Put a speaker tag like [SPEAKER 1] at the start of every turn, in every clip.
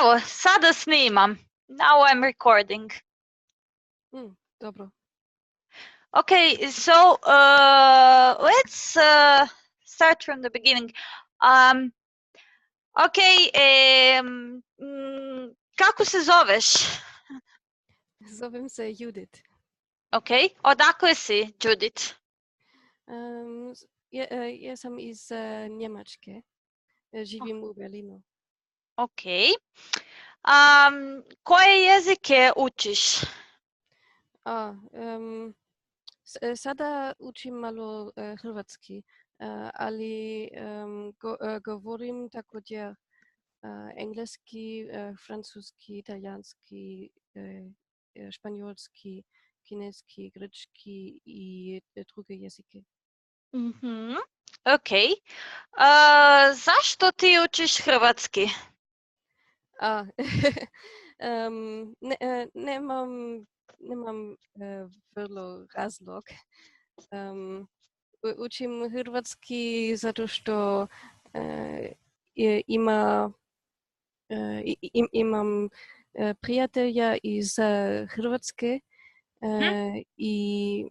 [SPEAKER 1] Evo, sada snimam. Now I'm recording.
[SPEAKER 2] Dobro.
[SPEAKER 1] Okay, so let's start from the beginning. Okay, kako se zoveš?
[SPEAKER 2] Zovem se Judith.
[SPEAKER 1] Okay, odakle si, Judith?
[SPEAKER 2] Ja sam iz Njemačke. Živim u Berlinu.
[SPEAKER 1] Okay. Koje jezike učiš?
[SPEAKER 2] Sada učim malo hrvatski, ali govorim također engleski, francuski, italijanski, španjolski, kineski, grčki i druge jezike.
[SPEAKER 1] Okay. Zašto ti učiš hrvatski?
[SPEAKER 2] Nemam vrlo razlog. Učim hrvatski zato što imam prijatelja iz Hrvatske i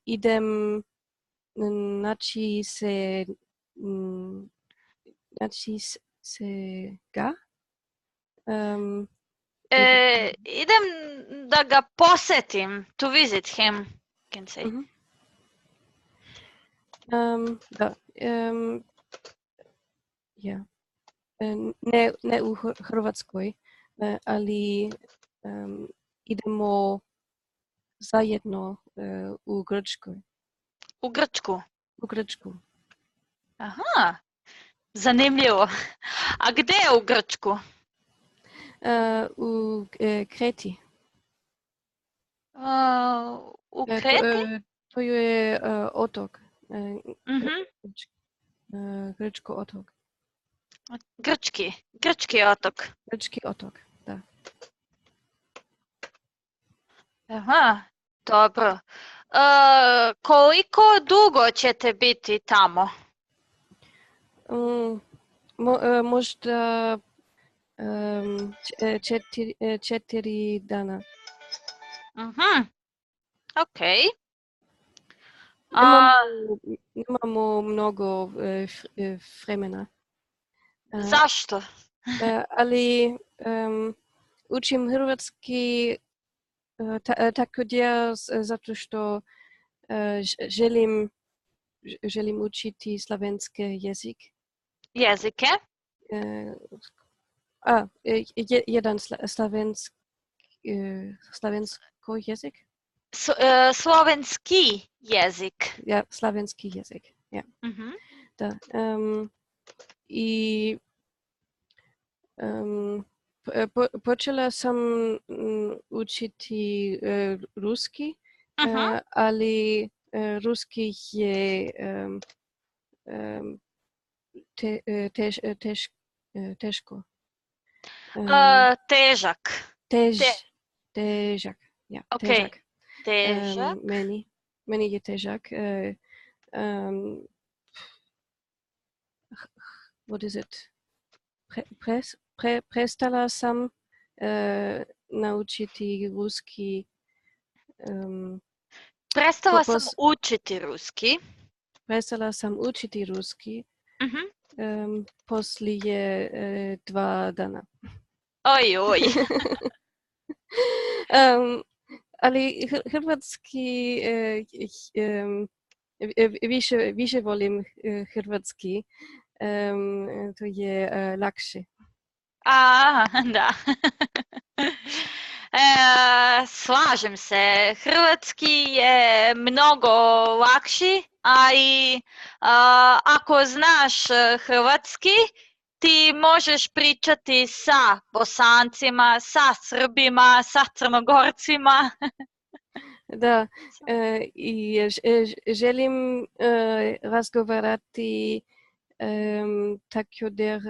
[SPEAKER 2] idem naći se ga.
[SPEAKER 1] Idem da ga posetim, to visit him, can say.
[SPEAKER 2] Da. Ja. Ne u Hrvatskoj, ali idemo zajedno u Grčkoj.
[SPEAKER 1] U Grčku?
[SPEAKER 2] U Grčku.
[SPEAKER 1] Aha, zanimljivo. A gdje je u Grčku?
[SPEAKER 2] U Kreti.
[SPEAKER 1] U Kreti?
[SPEAKER 2] To je otok. Grčko otok.
[SPEAKER 1] Grčki otok.
[SPEAKER 2] Grčki otok, da.
[SPEAKER 1] Aha, dobro. Koliko dugo ćete biti tamo?
[SPEAKER 2] Možda 4 dana.
[SPEAKER 1] Ok.
[SPEAKER 2] Nemamo mnogo vremena.
[SPEAKER 1] Zašto?
[SPEAKER 2] Ali učim hrvatski također zato što želim učiti slavenski jezik.
[SPEAKER 1] Jezike?
[SPEAKER 2] Jedan slavensko jezik.
[SPEAKER 1] Slovenski jezik.
[SPEAKER 2] Ja, slavenski jezik. Ja. Da. I počela sam učiti ruski, ali ruski je teško.
[SPEAKER 1] Težak.
[SPEAKER 2] Težak. Ja,
[SPEAKER 1] okay.
[SPEAKER 2] Težak. Meni je težak. What is it? Prestala sam naučiti ruski.
[SPEAKER 1] Prestala sam učiti ruski.
[SPEAKER 2] Prestala sam učiti ruski poslije 2 dana.
[SPEAKER 1] Oj.
[SPEAKER 2] Ali hrvatski više volim hrvatski. To je lakše.
[SPEAKER 1] Da. Slažem se. Hrvatski je mnogo lakši, a i ako znaš hrvatski, ti možeš pričati sa Bosancima, sa Srbima, sa Crnogorcima.
[SPEAKER 2] Da, i želim razgovarati također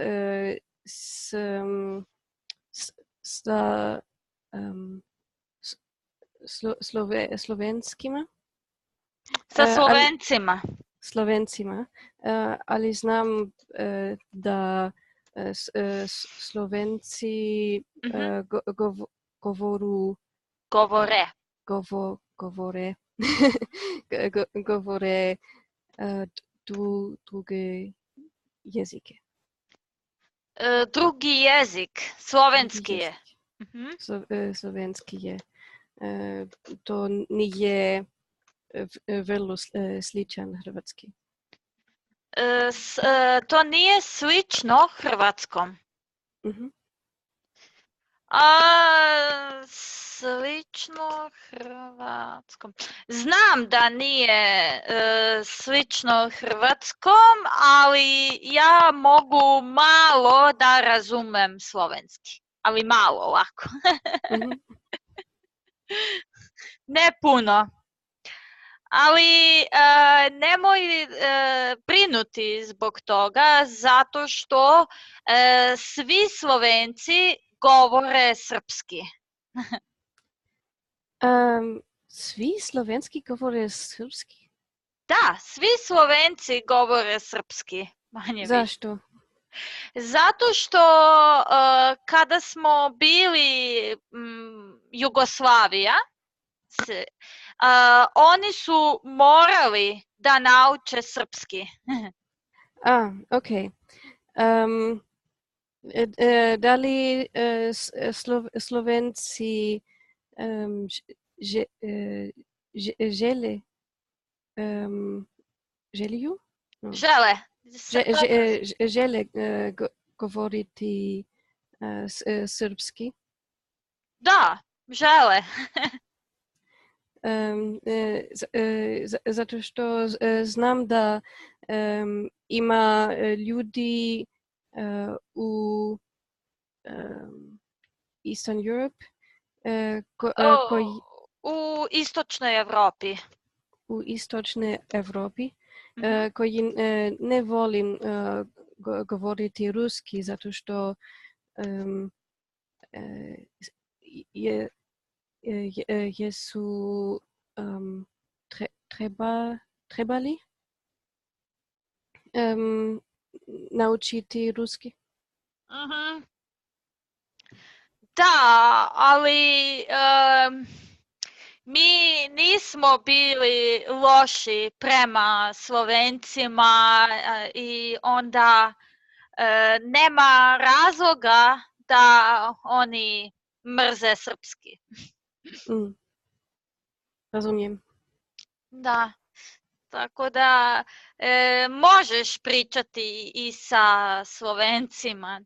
[SPEAKER 2] sa Slovenskima.
[SPEAKER 1] Sa Slovencima.
[SPEAKER 2] Slovencima, ali znam da Slovenci govoru
[SPEAKER 1] Govore.
[SPEAKER 2] govore govore druge jezike.
[SPEAKER 1] Drugi jezik, slovenski je.
[SPEAKER 2] Slovenski je. To nije vrlo sličan hrvatski.
[SPEAKER 1] To nije slično hrvatskom. Slično hrvatskom. Znam da nije slično hrvatskom, ali ja mogu malo da razumem slovenski. Ali malo, ovako. Ne puno. Ali nemoj brinuti zbog toga, zato što svi Slovenci govore srpski.
[SPEAKER 2] Svi slovenski govore srpski?
[SPEAKER 1] Da, svi Slovenci govore srpski.
[SPEAKER 2] Zašto?
[SPEAKER 1] Zato što kada smo bili Jugoslavija, oni su morali da nauče srpski.
[SPEAKER 2] Ok. Da li Slovenci žele? Želiju?
[SPEAKER 1] Žele.
[SPEAKER 2] Žele govoriti srpski?
[SPEAKER 1] Da, žele.
[SPEAKER 2] Zato što znam da ima ljudi u Eastern Europe
[SPEAKER 1] u istočnoj Evropi.
[SPEAKER 2] U istočnoj Evropi koji ne volim govoriti ruski zato što jesu trebali naučiti ruski.
[SPEAKER 1] Da, ali mi nismo bili loši prema Slovencima i onda nema razloga da oni mrze srpski.
[SPEAKER 2] Razumijem.
[SPEAKER 1] Da, tako da možeš pričati i sa Slovencima,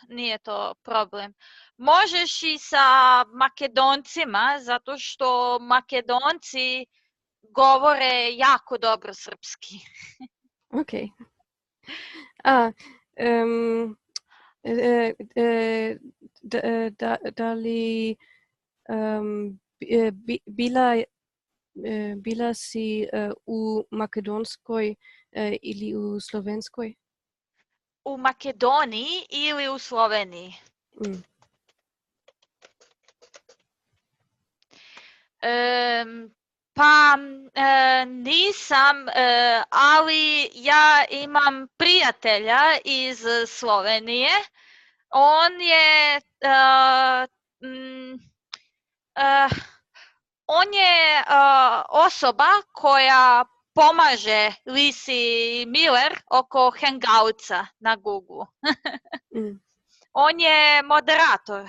[SPEAKER 1] nije to problem. Možeš i sa Makedoncima, zato što Makedonci govore jako dobro srpski.
[SPEAKER 2] Ok. Da li bila si u Makedonskoj ili u Slovenskoj?
[SPEAKER 1] U Makedoniji ili u Sloveniji? Pa nisam, ali ja imam prijatelja iz Slovenije. On je osoba koja pomaže Lisi Miller oko Hangoutsa na Google. On je moderator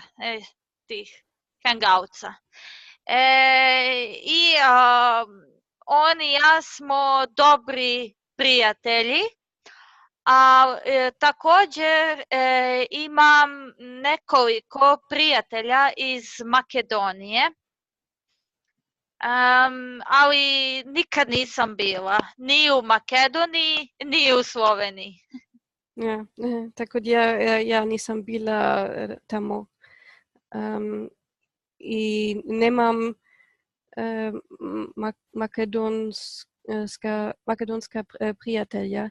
[SPEAKER 1] tih Hangoutsa. I on i ja smo dobri prijatelji, a također imam nekoliko prijatelja iz Makedonije, ali nikad nisam bila ni u Makedoniji, ni u Sloveniji.
[SPEAKER 2] Tako da ja nisam bila tamo. I nemam makedonska prijatelja.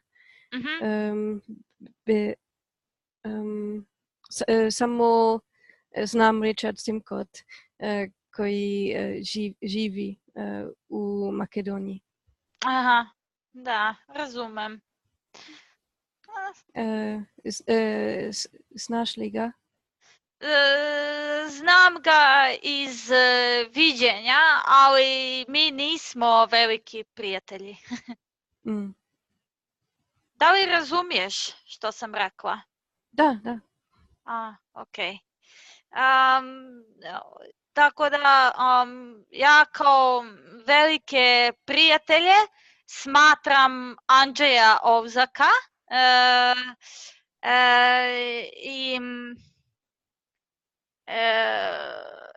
[SPEAKER 2] Samo znam Richard Simkot koji živi u Makedoniji.
[SPEAKER 1] Aha, da, razumem.
[SPEAKER 2] Znaš li ga?
[SPEAKER 1] Znam ga iz viđenja, ali mi nismo veliki prijatelji.
[SPEAKER 2] Mm.
[SPEAKER 1] Da li razumiješ što sam rekla?
[SPEAKER 2] Da.
[SPEAKER 1] Ok. Tako da ja kao velike prijatelje smatram Andrzeja Ovzaka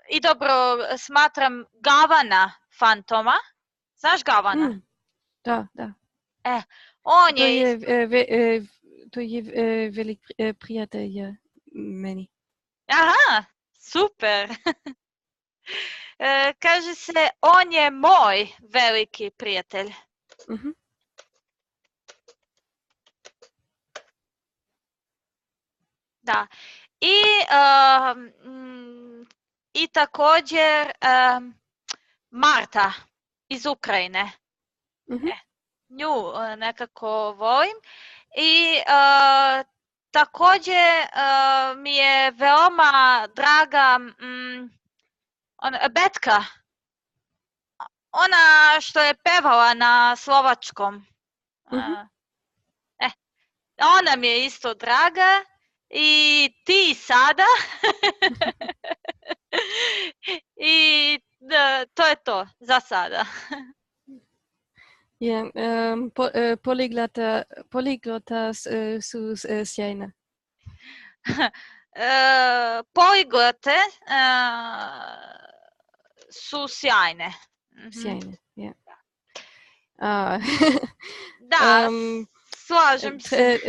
[SPEAKER 1] i dobro smatram Gavana Fantoma. Znaš Gavana?
[SPEAKER 2] Mm. Da.
[SPEAKER 1] On
[SPEAKER 2] To
[SPEAKER 1] je
[SPEAKER 2] je velik prijatelj meni.
[SPEAKER 1] Aha, super. Kaže se, on je moj veliki prijatelj.
[SPEAKER 2] Mhm.
[SPEAKER 1] Da. I također Marta iz Ukrajine.
[SPEAKER 2] Mhm.
[SPEAKER 1] Nju nekako volim. I također mi je veoma draga Betka. Ona što je pevala na slovačkom.
[SPEAKER 2] Mhm.
[SPEAKER 1] Ona mi je isto draga i ti sada. I to je to za sada.
[SPEAKER 2] Je, poliglota su sjajne.
[SPEAKER 1] Poliglote su sjajne.
[SPEAKER 2] Sjajne, je.
[SPEAKER 1] Da, slažem se.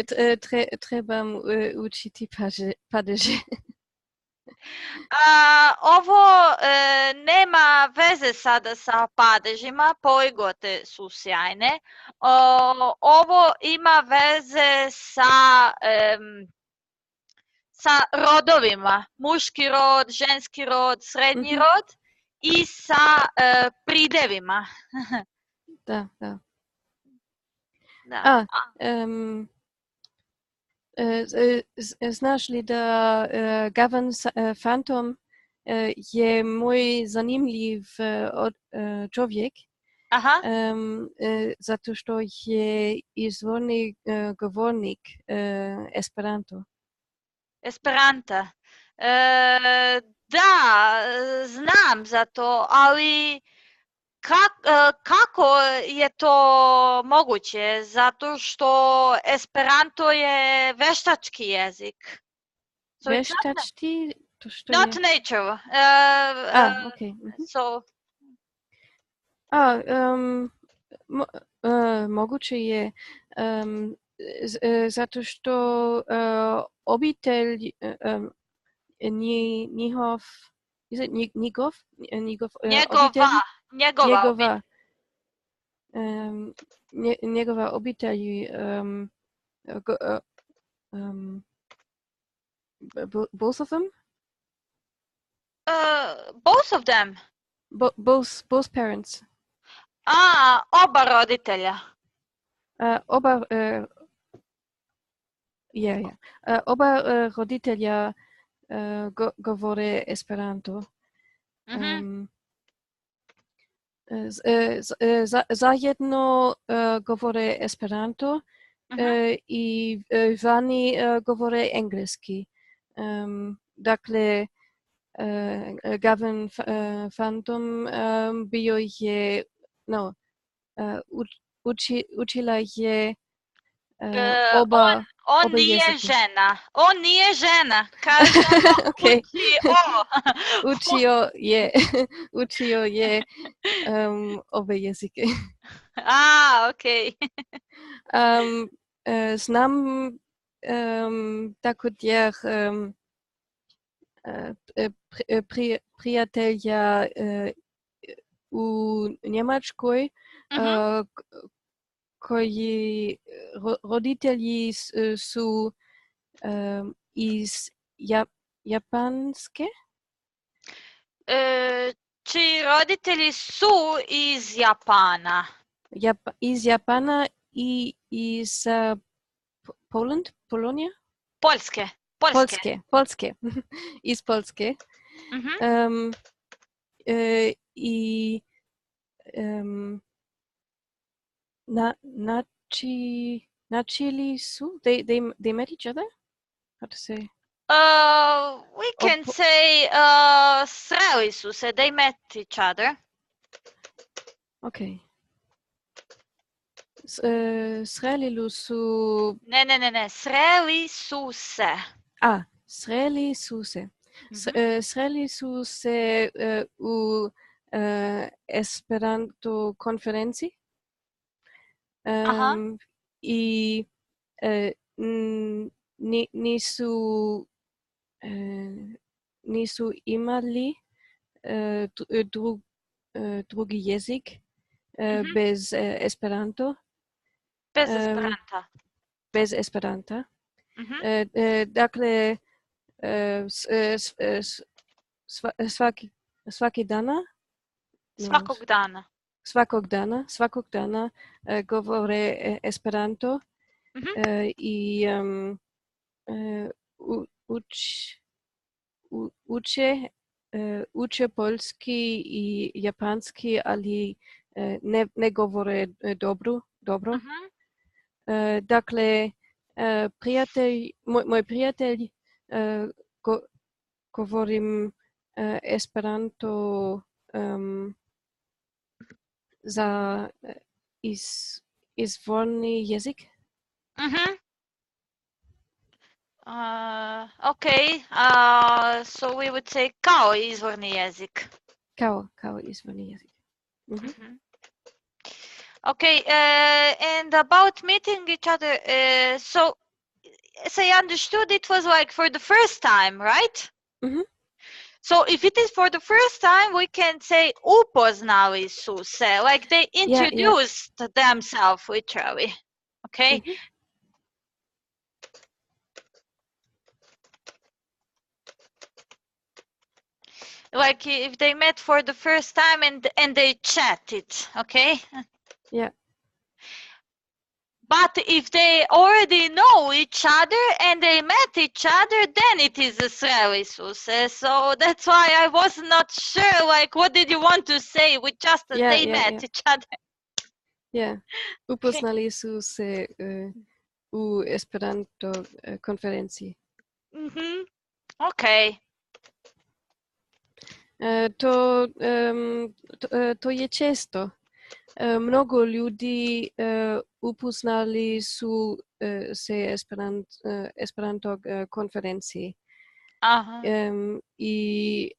[SPEAKER 2] Trebam učiti padeže.
[SPEAKER 1] Ovo nema veze sada sa padežima, poliglote su sjajne. Ovo ima veze sa rodovima, muški rod, ženski rod, srednji rod i sa pridevima.
[SPEAKER 2] Da.
[SPEAKER 1] Da.
[SPEAKER 2] Znaš li da Gavan Fantom je moj zanimljiv čovjek?
[SPEAKER 1] Aha.
[SPEAKER 2] Zato što je izvorni govornik Esperanto.
[SPEAKER 1] Esperanta. Da, znam za to, ali kako je to moguće? Zato što Esperanto je veštački jezik. So
[SPEAKER 2] Veštački? To što
[SPEAKER 1] not
[SPEAKER 2] je?
[SPEAKER 1] nature.
[SPEAKER 2] Okay.
[SPEAKER 1] So,
[SPEAKER 2] moguće je zato što obitelj njihov njegova obitelj both of them?
[SPEAKER 1] Both of them.
[SPEAKER 2] Both parents.
[SPEAKER 1] Oba roditelja.
[SPEAKER 2] Oba oba roditelja govore Esperanto. Zajedno govore Esperanto i vani govore engleski. Dakle, Gavin Phantom bio je, učila je oba
[SPEAKER 1] On nije
[SPEAKER 2] jezike.
[SPEAKER 1] žena. On nije žena. Kaže
[SPEAKER 2] Okay.
[SPEAKER 1] učio.
[SPEAKER 2] Učio je obe jezike.
[SPEAKER 1] Okay.
[SPEAKER 2] Znam također prijatelja u Njemačkoj koji roditelji su iz Japanske.
[SPEAKER 1] Čiji roditelji su iz Japana.
[SPEAKER 2] Iz Japana i iz Poland? Polonia?
[SPEAKER 1] Poljske.
[SPEAKER 2] Polskie. Iz Polske.
[SPEAKER 1] Mhm.
[SPEAKER 2] I načili su? They met each other? How to say?
[SPEAKER 1] We can say sreli su se. They met each other.
[SPEAKER 2] Okay. Sreli su...
[SPEAKER 1] Ne. Sreli su se.
[SPEAKER 2] Sreli su se. Sreli su se u Esperanto konferenciji.
[SPEAKER 1] Aha.
[SPEAKER 2] I nisu imali drugi jezik bez Esperanto.
[SPEAKER 1] Bez Esperanta.
[SPEAKER 2] Bez Esperanta.
[SPEAKER 1] Mhm.
[SPEAKER 2] Dakle, svaki dana? Svakog dana govore Esperanto i uče polski i japanski, ali ne govore dobro. Dakle, moj prijatelj govorim Esperanto za izvorni jezik.
[SPEAKER 1] Okay. So we would say kao izvorni jezik.
[SPEAKER 2] Kao izvorni jezik.
[SPEAKER 1] Okay. And about meeting each other, so as I understood, it was like for the first time, right? So if it is for the first time, we can say upoznali su se, like they introduced themselves literally. Okay. Like if they met for the first time and they chatted, okay?
[SPEAKER 2] Yeah.
[SPEAKER 1] But if they already know each other and they met each other, then it is a sreli su se. So that's why I was not sure, like, what did you want to say with just they met each other?
[SPEAKER 2] Yeah. Upoznali su se u Esperanto konferenciji.
[SPEAKER 1] Okay.
[SPEAKER 2] To je često. Mnogo ljudi upoznali su se Esperanto konferenciji. I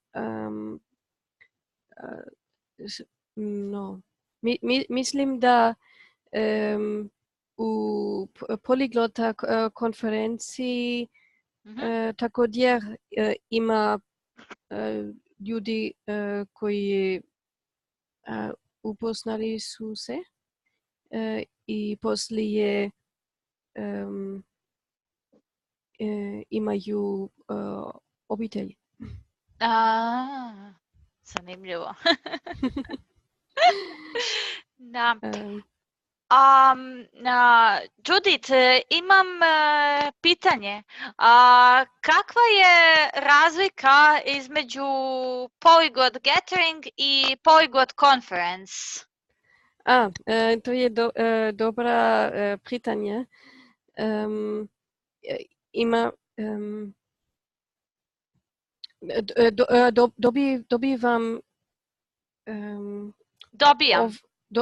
[SPEAKER 2] mislim da u Poliglota konferenciji također ima ljudi koji upoznali su se i poslije imaju obitelj.
[SPEAKER 1] Zanimljivo. Da. Judith, imam pitanje. Kakva je razlika između Polyglot Gathering i Polyglot Conference?
[SPEAKER 2] To je dobra pitanje. Ima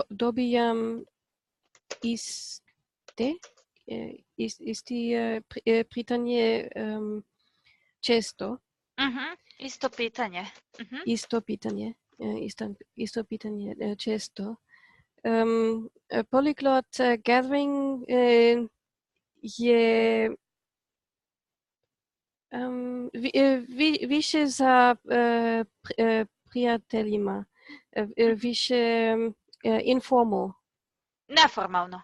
[SPEAKER 2] dobijam isti pitanje često.
[SPEAKER 1] Isto pitanje.
[SPEAKER 2] Isto pitanje često. Polyglot Gathering je više za prijateljima, više informal. Neformalna.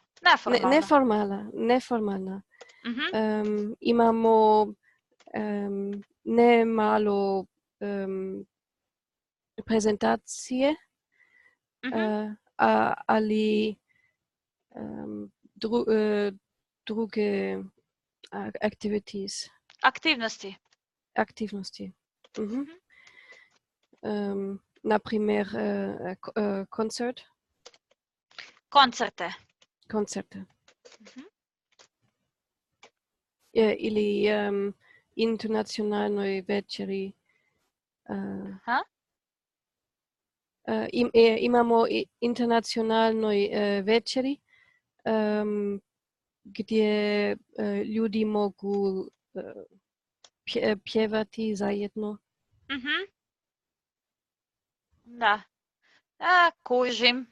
[SPEAKER 2] Imamo ne malo prezentacije, ali druge Activities.
[SPEAKER 1] Aktivnosti.
[SPEAKER 2] Aktivnosti. Na primjer, koncert.
[SPEAKER 1] Koncerte.
[SPEAKER 2] Koncerte. Ili internacionalnoj večeri. Imamo internacionalnoj večeri gdje ljudi mogu pjevati zajedno.
[SPEAKER 1] Da. Kužim.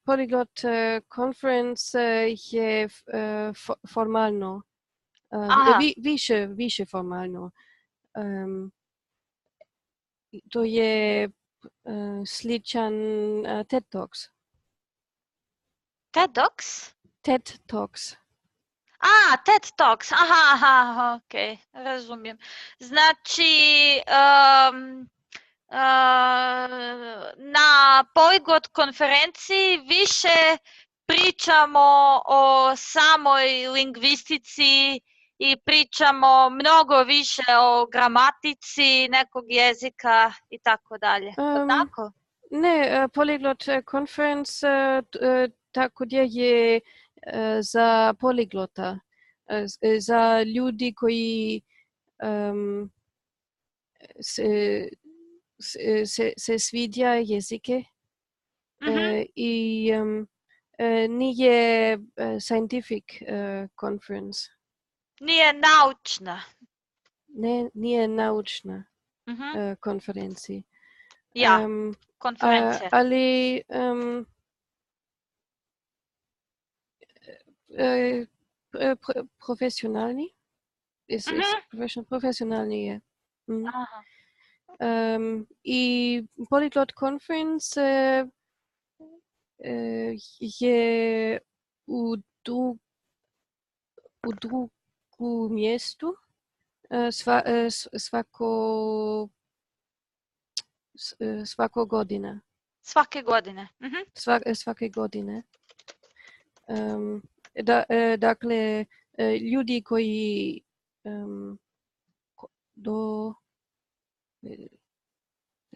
[SPEAKER 2] Polyglot conference je formalno. Više formalno. To je sličan TED Talks.
[SPEAKER 1] TED Talks?
[SPEAKER 2] TED Talks.
[SPEAKER 1] TED Talks. Aha, ok, razumijem. Znači, na Polyglot konferenciji više pričamo o samoj lingvistici i pričamo mnogo više o gramatici nekog jezika i tako dalje. Tako?
[SPEAKER 2] Ne, Polyglot conference tako je za poliglota, za ljudi koji se svidja jezike i nije scientific conference.
[SPEAKER 1] Nije naučna.
[SPEAKER 2] Ne, nije naučna konferencija.
[SPEAKER 1] Konferencija.
[SPEAKER 2] Ali profesionalni? Profesionalni je. I Polyglot conference je u drugom mjestu svako godina.
[SPEAKER 1] Svake godine.
[SPEAKER 2] Svake godine. Dakle, ljudi koji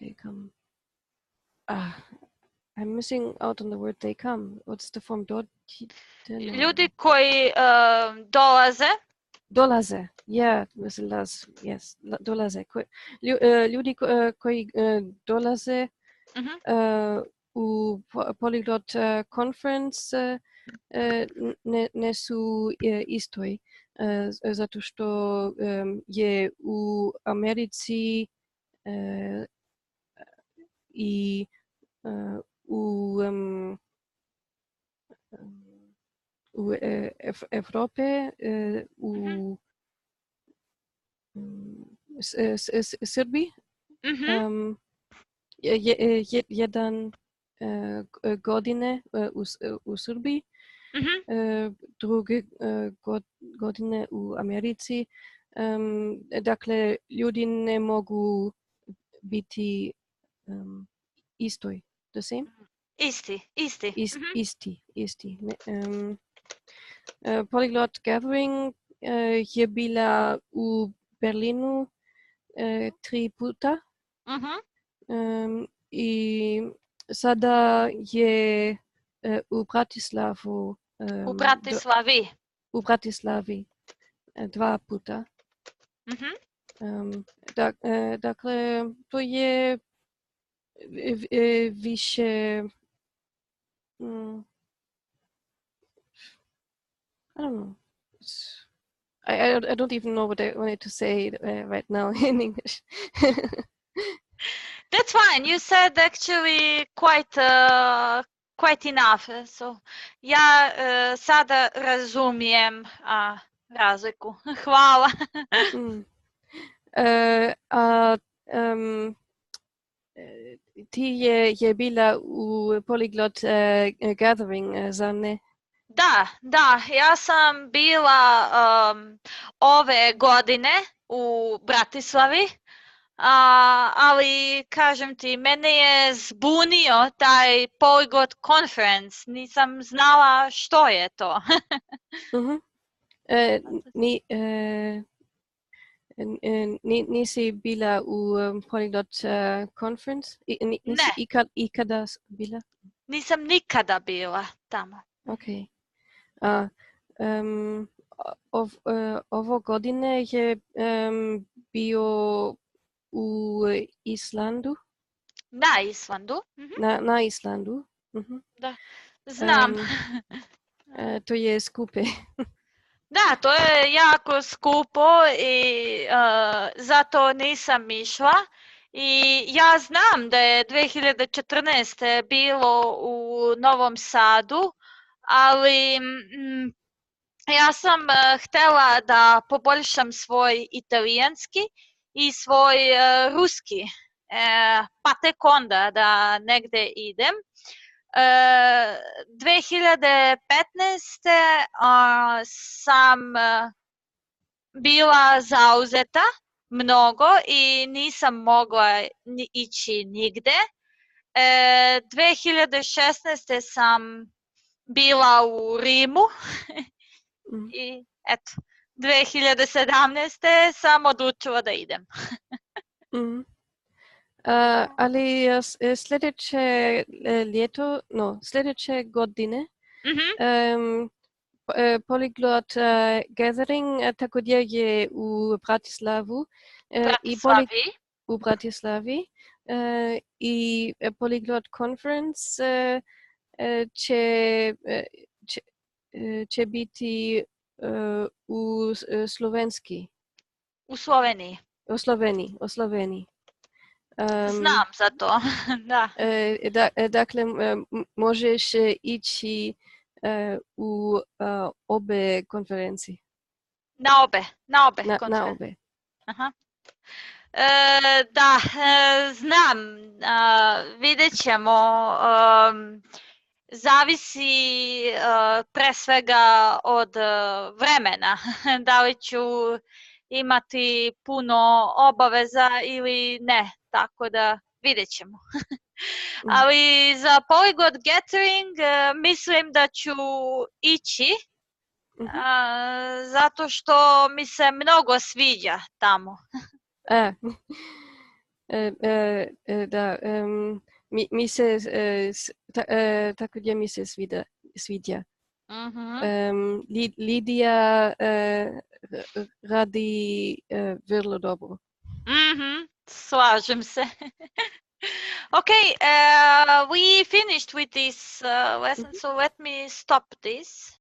[SPEAKER 2] they come. I'm missing out on the word they come. What's the form?
[SPEAKER 1] Ljudi koji dolaze.
[SPEAKER 2] Dolaze. Yeah, yes, dolaze. Ljudi koji dolaze u Polyglot conference ne su istoj, zato što je u Americi i u Evrope, u Srbiji, jedan godine u Srbiji, druge godine u Americi. Dakle, ljudi ne mogu biti istoj. The same? Isti. Polyglot Gathering je bila u Berlinu 3 puta. I sada je u Bratislavu. U Bratislavi 2 puta. Dakle, to je više I don't know. I don't even know what I wanted to say right now in English.
[SPEAKER 1] That's fine. You said actually quite enough. So ja sada razumijem razliku. Hvala.
[SPEAKER 2] Ti je bila u Polyglot Gathering, zar ne?
[SPEAKER 1] Da, ja sam bila ove godine u Bratislavi ali kažem ti, mene je zbunio taj Polyglot Conference. Nisam znala što je to.
[SPEAKER 2] Nisi bila u Polyglot Conference? Nisi ikada bila?
[SPEAKER 1] Nisam nikada bila tamo.
[SPEAKER 2] Ok. Ovo godine je bio u Islandu?
[SPEAKER 1] Na Islandu.
[SPEAKER 2] Na Islandu.
[SPEAKER 1] Da, znam.
[SPEAKER 2] To je skupe.
[SPEAKER 1] Da, to je jako skupo i zato nisam išla. I ja znam da je 2014. bilo u Novom Sadu, ali ja sam htjela da poboljšam svoj italijanski i svoj ruski, pa tek onda da negdje idem. 2015. sam bila zauzeta mnogo i nisam mogla ići nigde. 2016. sam bila u Rimu i eto, 2017. sam odlučila da idem.
[SPEAKER 2] Ali sljedeće ljeto, sljedeće godine Polyglot Gathering također je u Bratislavu. U Bratislavi. I Polyglot Conference će biti u Slovenski.
[SPEAKER 1] U Sloveniji.
[SPEAKER 2] U Sloveniji.
[SPEAKER 1] Znam za to, da.
[SPEAKER 2] Dakle, možeš ići u obe konferencije.
[SPEAKER 1] Na obe konferencije.
[SPEAKER 2] Na obe.
[SPEAKER 1] Aha. Da, znam, vidjet ćemo. Zavisi pre svega od vremena, da li ću imati puno obaveza ili ne, tako da vidjet ćemo. Ali za Polyglot Gathering mislim da ću ići, zato što mi se mnogo sviđa tamo.
[SPEAKER 2] Da, mi se također mi se sviđa. Lidija radi vrlo dobro.
[SPEAKER 1] Slažem se. Okay, we finished with this lesson, so let me stop this.